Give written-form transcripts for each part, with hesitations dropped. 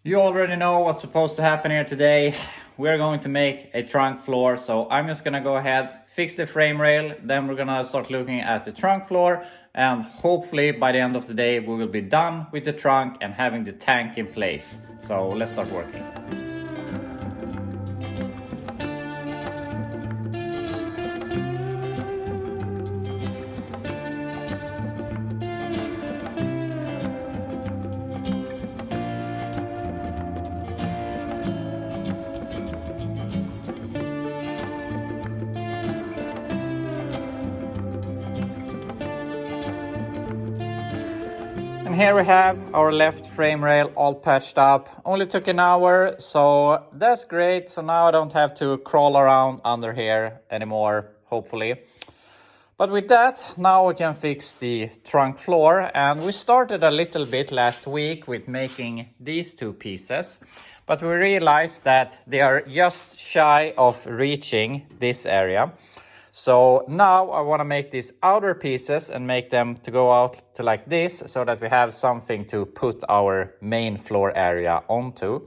You already know what's supposed to happen here today. We're going to make a trunk floor, so I'm just gonna go ahead, fix the frame rail, then we're gonna start looking at the trunk floor, and hopefully by the end of the day we will be done with the trunk and having the tank in place. So let's start working. And here we have our left frame rail all patched up. Only took an hour, so that's great. So now I don't have to crawl around under here anymore, hopefully. But with that, now we can fix the trunk floor. And we started a little bit last week with making these two pieces. But we realized that they are just shy of reaching this area. So now I want to make these outer pieces and make them to go out to like this, so that we have something to put our main floor area onto.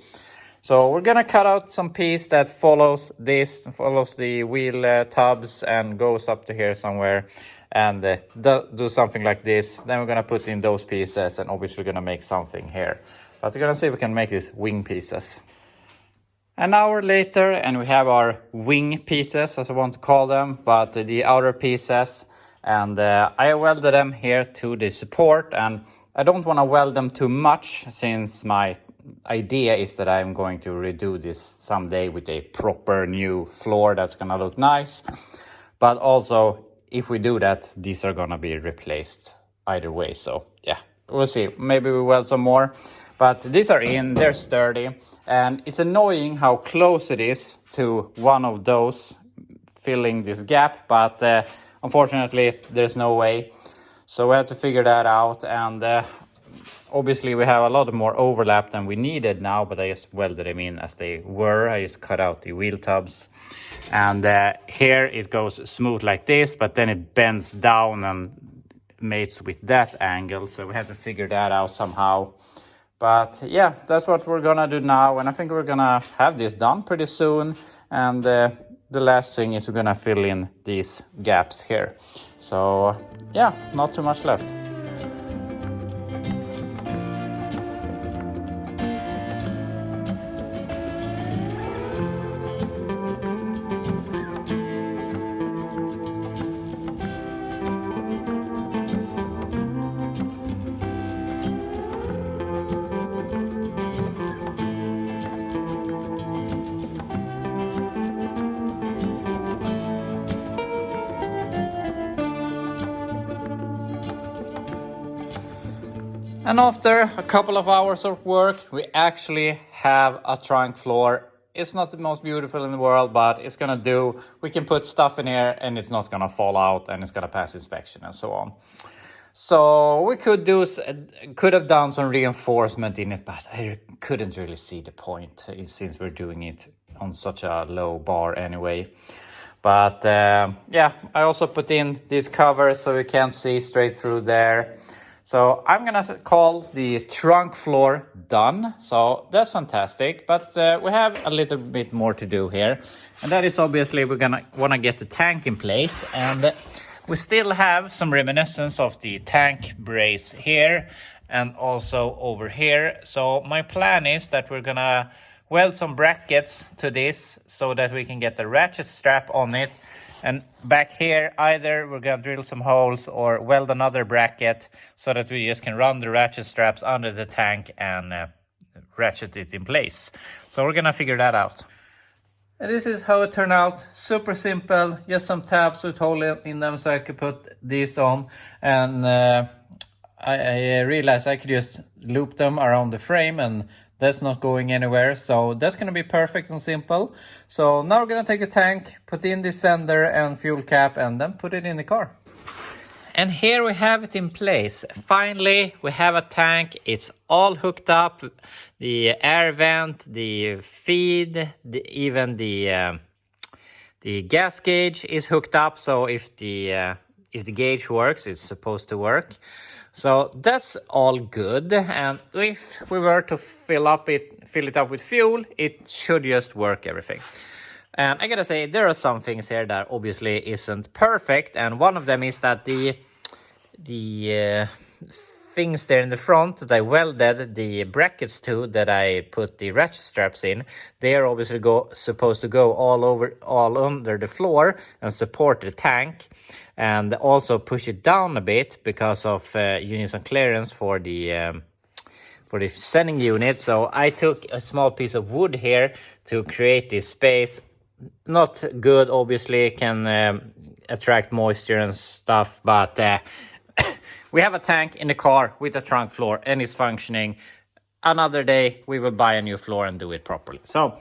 So we're gonna cut out some piece that follows this, follows the wheel tubs and goes up to here somewhere, and do something like this. Then we're gonna put in those pieces, and obviously we're gonna make something here. But we're gonna see if we can make these wing pieces. An hour later, and we have our wing pieces, as I want to call them, but the outer pieces. And I welded them here to the support, and I don't want to weld them too much, since my idea is that I'm going to redo this someday with a proper new floor that's gonna look nice. But also, if we do that, these are gonna be replaced either way. So yeah, we'll see. Maybe we weld some more. But these are in, they're sturdy. And it's annoying how close it is to one of those filling this gap. But unfortunately, there's no way. So we have to figure that out. And obviously, we have a lot more overlap than we needed now. But I just welded them in as they were. I just cut out the wheel tubs. And here it goes smooth like this. But then it bends down and mates with that angle. So we have to figure that out somehow. But yeah, that's what we're gonna do now, and I think we're gonna have this done pretty soon. And the last thing is we're gonna fill in these gaps here. So yeah, not too much left. And after a couple of hours of work, we actually have a trunk floor. It's not the most beautiful in the world, but it's gonna do. We can put stuff in here and it's not gonna fall out, and it's gonna pass inspection and so on. So we could have done some reinforcement in it, but I couldn't really see the point, since we're doing it on such a low bar anyway. But yeah, I also put in these covers so you can't see straight through there. So I'm gonna call the trunk floor done. So that's fantastic. But we have a little bit more to do here. And that is obviously we're gonna wanna get the tank in place. And we still have some reminiscence of the tank brace here and also over here. So my plan is that we're gonna weld some brackets to this so that we can get the ratchet strap on it. And back here, either we're gonna drill some holes or weld another bracket so that we just can run the ratchet straps under the tank and ratchet it in place. So we're gonna figure that out. And this is how it turned out. Super simple, just some tabs with hole in them so I could put these on. And I realized I could just loop them around the frame, and that's not going anywhere. So that's going to be perfect and simple. So now we're going to take the tank, put in the sender and fuel cap, and then put it in the car. And here we have it in place. Finally, we have a tank. It's all hooked up. The air vent, the feed, even the gas gauge is hooked up. So if if the gauge works, it's supposed to work. So that's all good. And if we were to fill it up with fuel, it should just work everything. And I gotta say, there are some things here that obviously isn't perfect. And one of them is that the things there in the front that I welded the brackets to, that I put the ratchet straps in, they are obviously supposed to go all under the floor and support the tank, and also push it down a bit because of you need some clearance for the sending unit. So I took a small piece of wood here to create this space. Not good, obviously, can attract moisture and stuff, but we have a tank in the car with a trunk floor and it's functioning. Another day we will buy a new floor and do it properly. So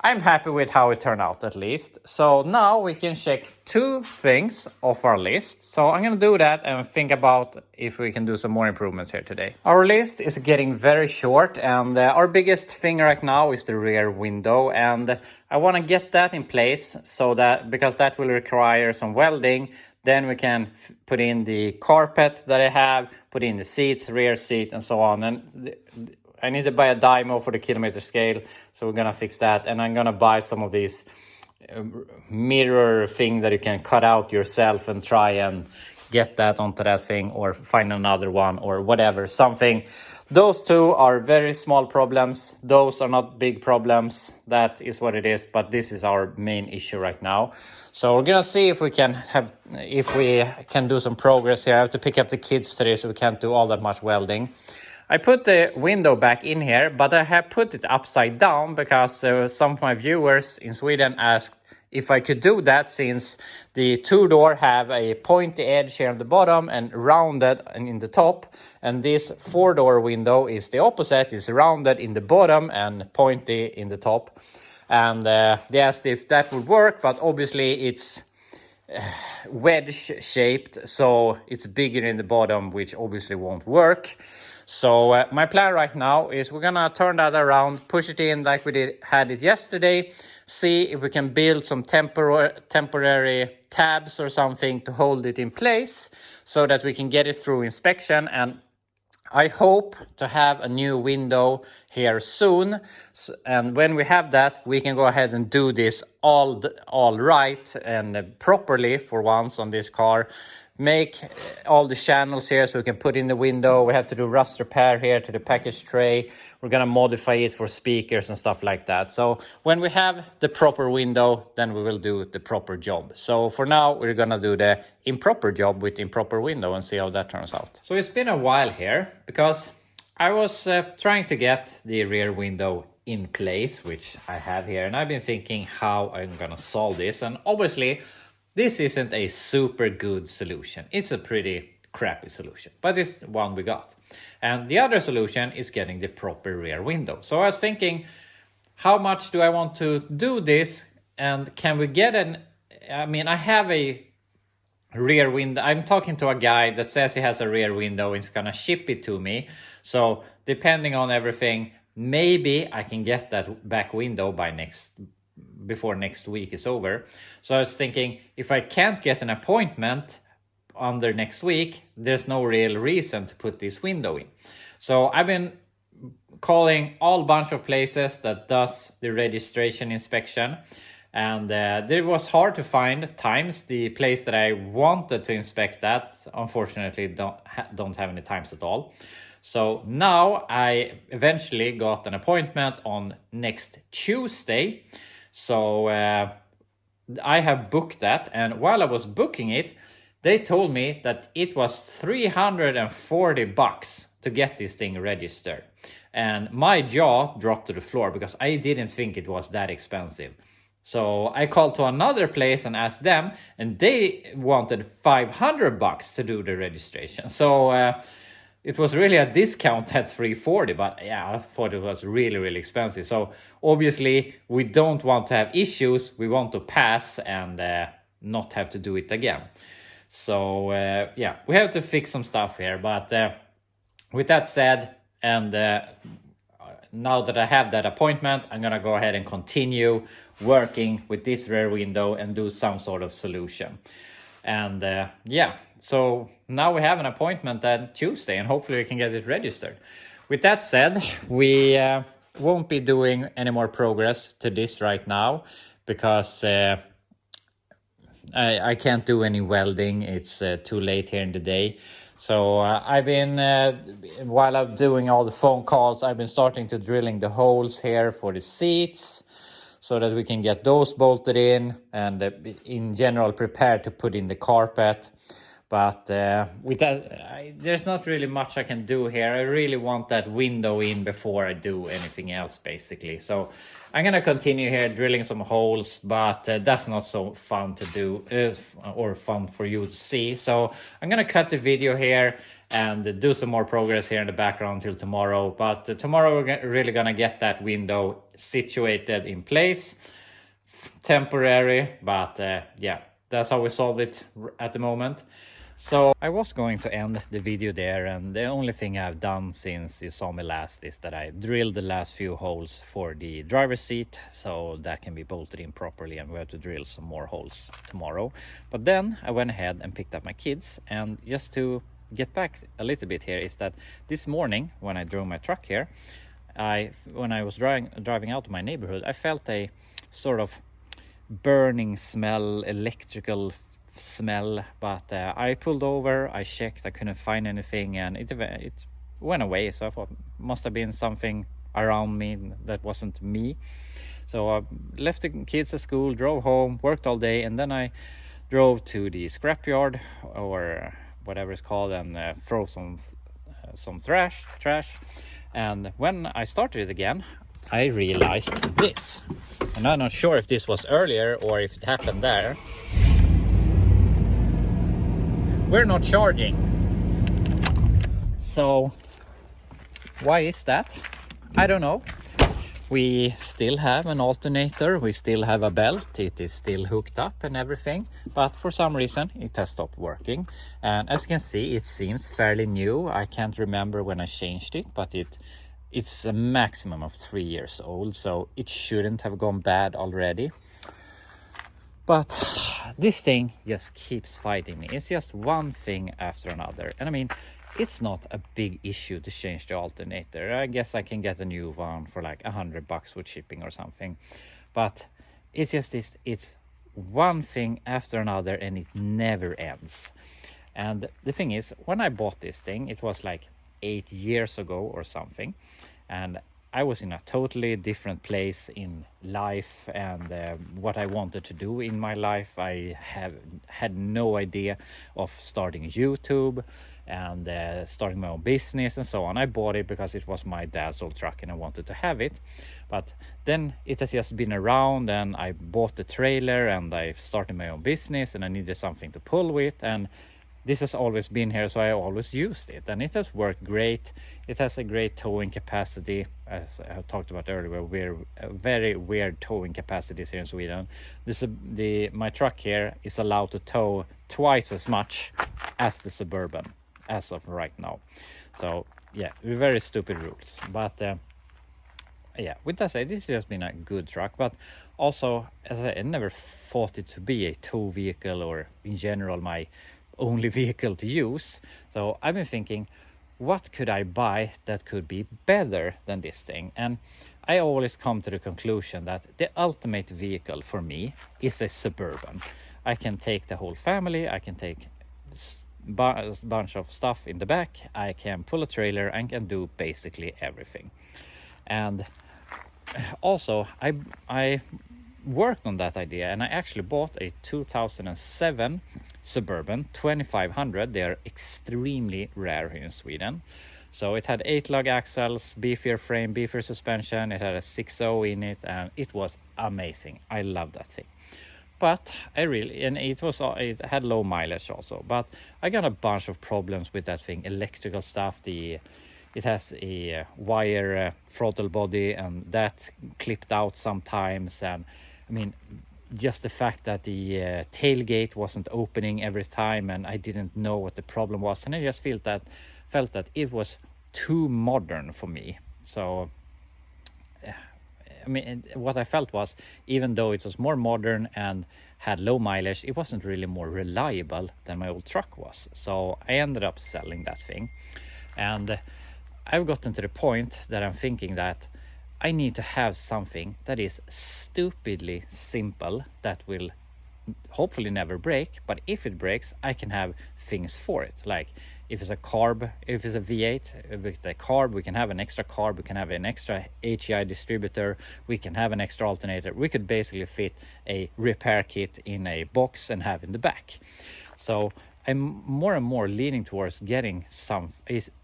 I'm happy with how it turned out, at least. So now we can check 2 things off our list. So I'm going to do that and think about if we can do some more improvements here today. Our list is getting very short, and our biggest thing right now is the rear window, and I want to get that in place because that will require some welding. Then we can put in the carpet that I have, put in the seats, rear seat, and so on. And I need to buy a dyno for the kilometer scale, so we're gonna fix that. And I'm gonna buy some of these mirror thing that you can cut out yourself and try and get that onto that thing, or find another one or whatever, something. Those 2 are very small problems. Those are not big problems. That is what it is, but this is our main issue right now. So we're gonna see if we can do some progress here. I have to pick up the kids today, so we can't do all that much welding. I put the window back in here, but I have put it upside down because some of my viewers in Sweden asked if I could do that, since the 2-door have a pointy edge here on the bottom and rounded in the top, and this 4-door window is the opposite. It's rounded in the bottom and pointy in the top. And they asked if that would work, but obviously it's wedge shaped, so it's bigger in the bottom, which obviously won't work. So my plan right now is we're gonna turn that around, push it in like we had it yesterday, see if we can build some temporary tabs or something to hold it in place so that we can get it through inspection. And I hope to have a new window here soon, and when we have that, we can go ahead and do this all right and properly for once on this car. Make all the channels here so we can put in the window. We have to do rust repair here to the package tray. We're gonna modify it for speakers and stuff like that. So when we have the proper window, then we will do the proper job. So for now, we're gonna do the improper job with improper window and see how that turns out. So it's been a while here because I was trying to get the rear window in place, which I have here, and I've been thinking how I'm gonna solve this. And obviously, this isn't a super good solution. It's a pretty crappy solution, but it's the one we got. And the other solution is getting the proper rear window. So I was thinking, how much do I want to do this? And can we get I have a rear window. I'm talking to a guy that says he has a rear window and he's gonna ship it to me. So depending on everything, maybe I can get that back window before next week is over. So I was thinking, if I can't get an appointment under next week, there's no real reason to put this window in. So I've been calling all bunch of places that does the registration inspection, and it was hard to find times. The place that I wanted to inspect that, unfortunately, don't have any times at all. So now I eventually got an appointment on next Tuesday. So I have booked that, and while I was booking it, they told me that it was $340 to get this thing registered. And my jaw dropped to the floor because I didn't think it was that expensive. So I called to another place and asked them, and they wanted $500 to do the registration. So it was really a discount at $340, but yeah, I thought it was really, really expensive. So obviously we don't want to have issues. We want to pass and not have to do it again. So yeah, we have to fix some stuff here. But with that said, and now that I have that appointment, I'm gonna go ahead and continue working with this rear window and do some sort of solution. And yeah, so now we have an appointment on Tuesday, and hopefully we can get it registered. With that said, we won't be doing any more progress to this right now because I can't do any welding. It's too late here in the day. So I've been, while I'm doing all the phone calls, I've been starting to drilling the holes here for the seats so that we can get those bolted in and in general prepare to put in the carpet. But with that, there's not really much I can do here. I really want that window in before I do anything else, basically. So I'm gonna continue here drilling some holes, but that's not so fun to do or fun for you to see. So I'm gonna cut the video here and do some more progress here in the background till tomorrow. But tomorrow we're really gonna get that window situated in place. Temporary, but yeah, that's how we solve it at the moment. So I was going to end the video there, and the only thing I've done since you saw me last is that I drilled the last few holes for the driver's seat so that can be bolted in properly, and we have to drill some more holes tomorrow. But then I went ahead and picked up my kids, and just to get back a little bit here is that this morning when I drove my truck here, when I was driving out of my neighborhood, I felt a sort of burning smell, electrical smell, but I pulled over, I checked, I couldn't find anything, and it went away. So I thought must have been something around me that wasn't me. So I left the kids at school, drove home, worked all day, and then I drove to the scrapyard or whatever it's called and throw some trash. And when I started it again, I realized this, and I'm not sure if this was earlier or if it happened there. We're not charging. So why is that? I don't know. We still have an alternator, we still have a belt, it is still hooked up and everything, but for some reason it has stopped working. And as you can see, it seems fairly new. I can't remember when I changed it, but it's a maximum of 3 years old, so it shouldn't have gone bad already. But this thing just keeps fighting me. It's just one thing after another. And I mean, it's not a big issue to change the alternator. I guess I can get a new one for like $100 with shipping or something. But it's just this, it's one thing after another and it never ends. And the thing is, when I bought this thing, it was like 8 years ago or something. And I was in a totally different place in life and what I wanted to do in my life. I had no idea of starting YouTube and starting my own business and so on. I bought it because it was my dad's old truck and I wanted to have it. But then it has just been around, and I bought the trailer and I started my own business and I needed something to pull with, and this has always been here, so I always used it, and it has worked great. It has a great towing capacity, as I talked about earlier. We're very weird towing capacities here in Sweden. My truck here is allowed to tow twice as much as the Suburban as of right now. So yeah, very stupid rules. But yeah, with that said, this has been a good truck, but also, as I never thought it to be a tow vehicle or in general my only vehicle to use. So I've been thinking, what could I buy that could be better than this thing? And I always come to the conclusion that the ultimate vehicle for me is a Suburban. I can take the whole family, I can take a bunch of stuff in the back, I can pull a trailer and can do basically everything. And also I worked on that idea, and I actually bought a 2007 Suburban 2500. They are extremely rare here in Sweden. So it had 8-lug axles, beefier frame, beefier suspension. It had a 6.0 in it, and it was amazing. I love that thing. But it had low mileage also. But I got a bunch of problems with that thing, electrical stuff. It has a wire throttle body, and that clipped out sometimes. And I mean, just the fact that the tailgate wasn't opening every time, and I didn't know what the problem was, and I just felt that it was too modern for me. So I mean, what I felt was, even though it was more modern and had low mileage, it wasn't really more reliable than my old truck was. So I ended up selling that thing. And I've gotten to the point that I'm thinking that I need to have something that is stupidly simple, that will hopefully never break, but if it breaks, I can have things for it. Like if it's a carb, if it's a V8 with a carb, we can have an extra carb, we can have an extra HEI distributor, we can have an extra alternator. We could basically fit a repair kit in a box and have in the back. So I'm more and more leaning towards getting some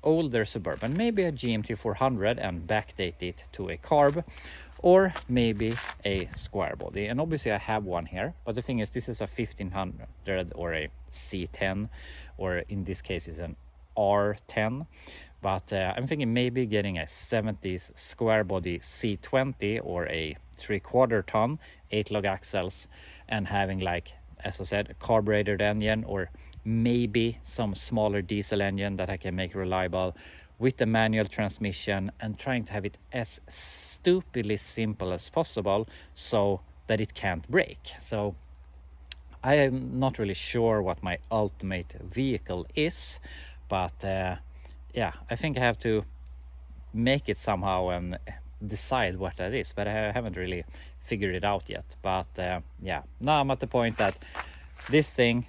older Suburban, maybe a GMT 400, and backdate it to a carb, or maybe a square body. And obviously I have one here, but the thing is, this is a 1500 or a C10, or in this case it's an R10. But I'm thinking maybe getting a 70s square body C20 or a 3/4 ton 8-lug axles, and having, like, as I said, a carbureted engine, or maybe some smaller diesel engine that I can make reliable with the manual transmission, and trying to have it as stupidly simple as possible so that it can't break. So I am not really sure what my ultimate vehicle is, but yeah, I think I have to make it somehow and decide what that is, but I haven't really figured it out yet. But yeah, now I'm at the point that this thing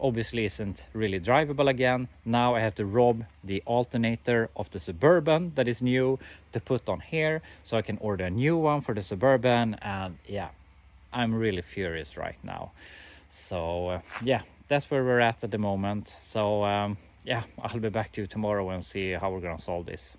obviously isn't really drivable again. Now I have to rob the alternator of the Suburban that is new to put on here, so I can order a new one for the Suburban. And yeah, I'm really furious right now. So yeah, that's where we're at the moment. So yeah, I'll be back to you tomorrow and see how we're gonna solve this.